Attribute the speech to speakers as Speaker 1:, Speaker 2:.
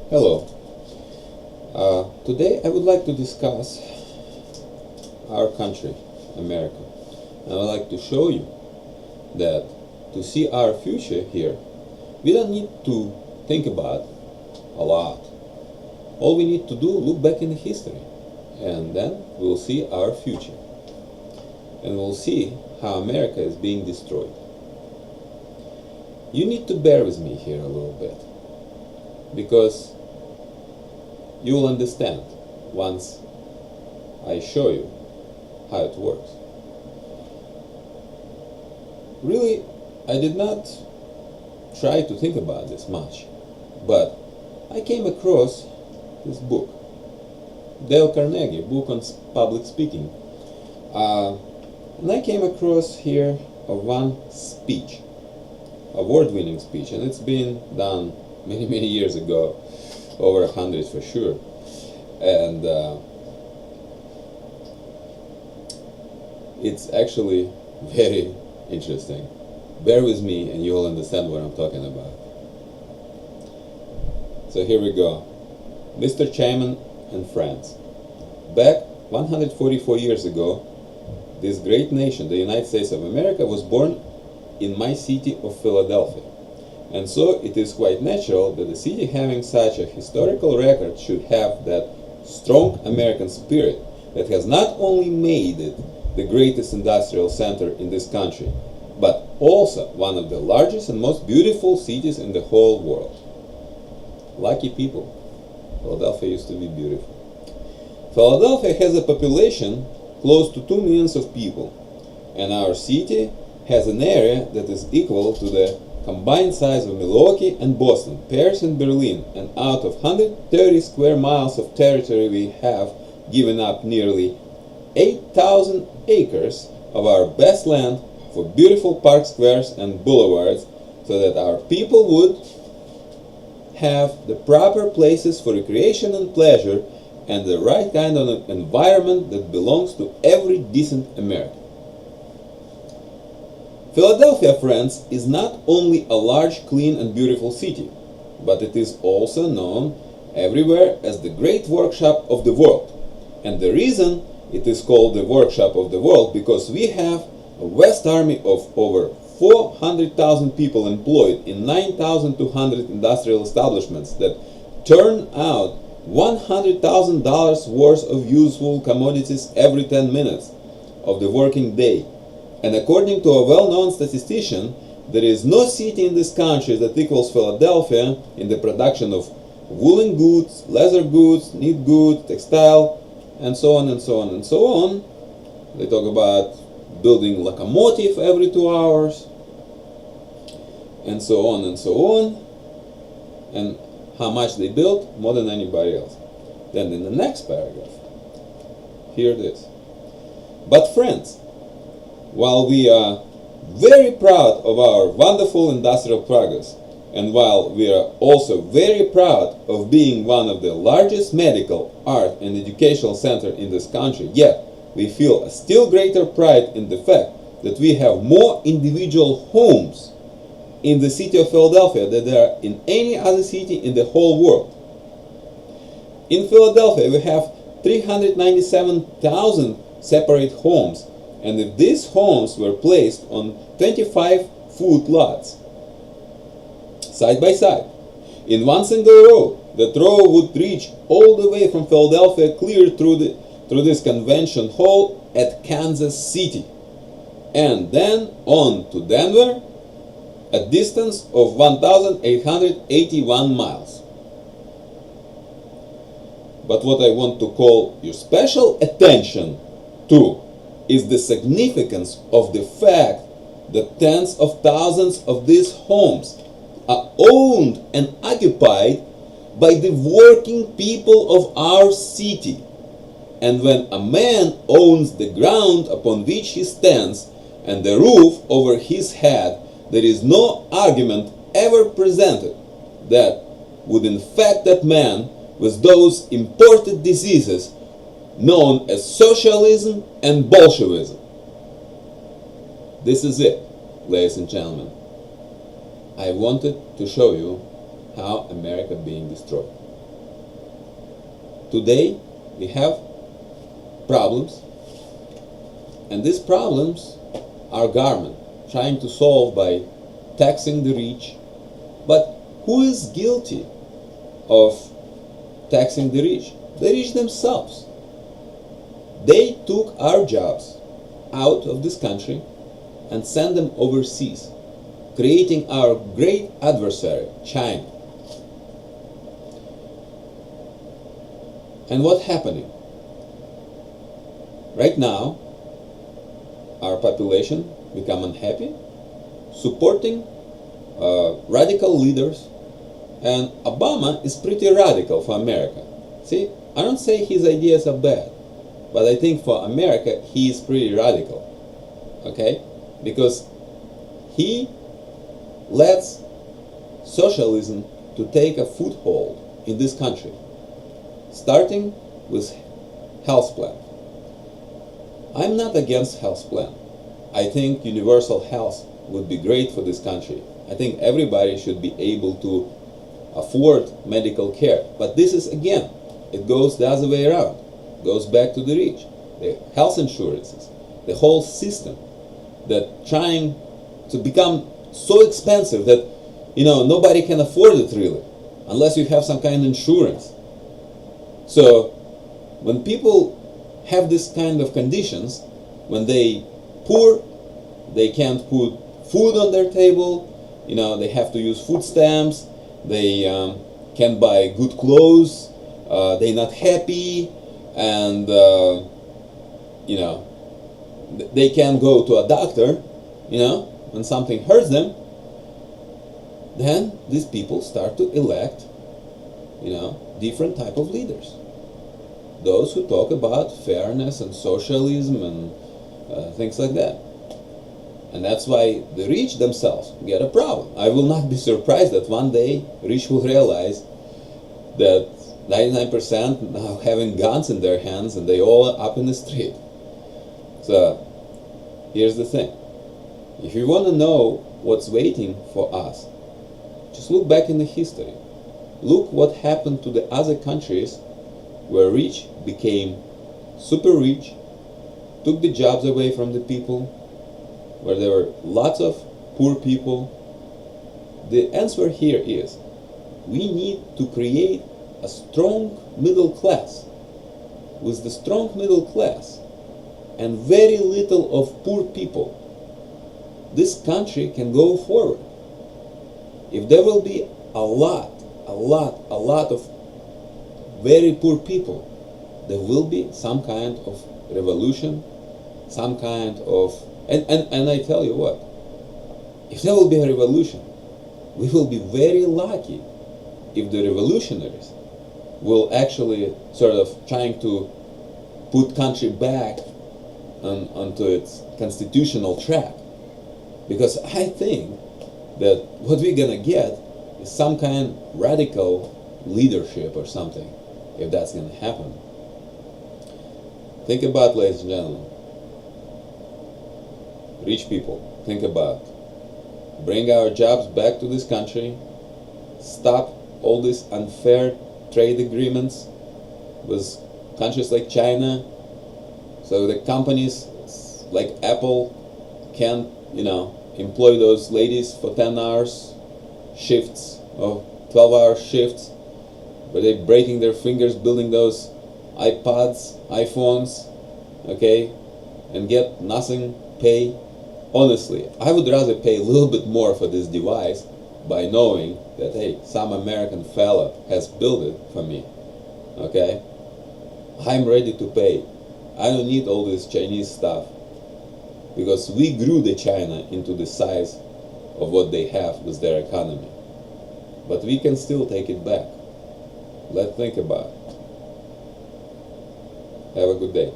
Speaker 1: Hello. Today I would like to discuss our country, America. And I would like to show you that to see our future here, we don't need to think about a lot. All we need to do, look back in the history, and then we'll see our future. And we'll see how America is being destroyed. You need to bear with me here a little bit, because you will understand once I show you how it works. Really, I did not try to think about this much, but I came across this book, Dale Carnegie, book on public speaking. And I came across here of one speech, award-winning speech, and it's been done many years ago, over 100 for sure. And it's actually very interesting. Bear with me and you'll understand what I'm talking about. So here we go. Mr. Chairman and friends, back 144 years ago, this great nation, the United States of America, was born in my city of Philadelphia. And so it is quite natural that a city having such a historical record should have that strong American spirit that has not only made it the greatest industrial center in this country, but also one of the largest and most beautiful cities in the whole world. Lucky people. Philadelphia used to be beautiful. Philadelphia has a population close to 2 million of people, and our city has an area that is equal to the combined size of Milwaukee and Boston, Paris and Berlin, and out of 130 square miles of territory we have given up nearly 8,000 acres of our best land for beautiful park squares and boulevards so that our people would have the proper places for recreation and pleasure and the right kind of environment that belongs to every decent American. Philadelphia, friends, is not only a large, clean and beautiful city, but it is also known everywhere as the great workshop of the world. And the reason it is called the workshop of the world because we have a vast army of over 400,000 people employed in 9,200 industrial establishments that turn out $100,000 worth of useful commodities every 10 minutes of the working day. And according to a well-known statistician, there is no city in this country that equals Philadelphia in the production of woolen goods, leather goods, knit goods, textile, and so on and so on and so on. They talk about building locomotive every 2 hours, and so on and so on. And how much they built, more than anybody else. Then in the next paragraph, hear this. But friends, while we are very proud of our wonderful industrial progress, and while we are also very proud of being one of the largest medical, art and educational centers in this country, yet we feel a still greater pride in the fact that we have more individual homes in the city of Philadelphia than there are in any other city in the whole world. In Philadelphia we have 397,000 separate homes, and if these homes were placed on 25-foot lots, side by side, in one single row, that row would reach all the way from Philadelphia clear through this convention hall at Kansas City, and then on to Denver, a distance of 1,881 miles. But what I want to call your special attention to is the significance of the fact that tens of thousands of these homes are owned and occupied by the working people of our city. And when a man owns the ground upon which he stands and the roof over his head, there is no argument ever presented that would infect that man with those imported diseases known as socialism and Bolshevism. This is it, ladies and gentlemen. I wanted to show you how America being destroyed. today we have problems, and these problems are government trying to solve by taxing the rich. But who is guilty of taxing the rich? The rich themselves. They took our jobs out of this country and sent them overseas, creating our great adversary, China. And what's happening? Right now, our population become unhappy, supporting radical leaders, and Obama is pretty radical for America. See, I don't say his ideas are bad, but I think for America he is pretty radical, okay? Because he lets socialism to take a foothold in this country, starting with health plan. I'm not against health plan. I think universal health would be great for this country. I think everybody should be able to afford medical care. But this is, again, it goes the other way around. It goes back to the rich. The health insurances, the whole system that trying to become so expensive that, nobody can afford it really, unless you have some kind of insurance. So when people have this kind of conditions, when they poor, they can't put food on their table, they have to use food stamps, they can't buy good clothes, they're not happy, and they can't go to a doctor, when something hurts them. Then these people start to elect, different type of leaders. Those who talk about fairness and socialism and things like that. And that's why the rich themselves get a problem. I will not be surprised that one day rich will realize that 99% now having guns in their hands and they all are up in the street. So here's the thing. If you want to know what's waiting for us, just look back in the history. Look what happened to the other countries where rich became super rich, took the jobs away from the people, where there were lots of poor people. The answer here is we need to create a strong middle class. With the strong middle class and very little of poor people, this country can go forward. If there will be a lot of very poor people, there will be some kind of revolution, some kind of, and I tell you what, if there will be a revolution, we will be very lucky if the revolutionaries will actually sort of trying to put country back onto its constitutional track. Because I think that what we're gonna get is some kind of radical leadership or something, if that's gonna happen. Think about, ladies and gentlemen, rich people, think about, bring our jobs back to this country, stop all these unfair trade agreements with countries like China, so the companies like Apple can't, employ those ladies for 10 hours shifts or 12-hour shifts, where they're breaking their fingers building those iPods, iPhones, okay, and get nothing pay. Honestly, I would rather pay a little bit more for this device by knowing that, hey, some American fella has built it for me, okay? I'm ready to pay. I don't need all this Chinese stuff, because we grew the China into the size of what they have with their economy. But we can still take it back. Let's think about it. Have a good day.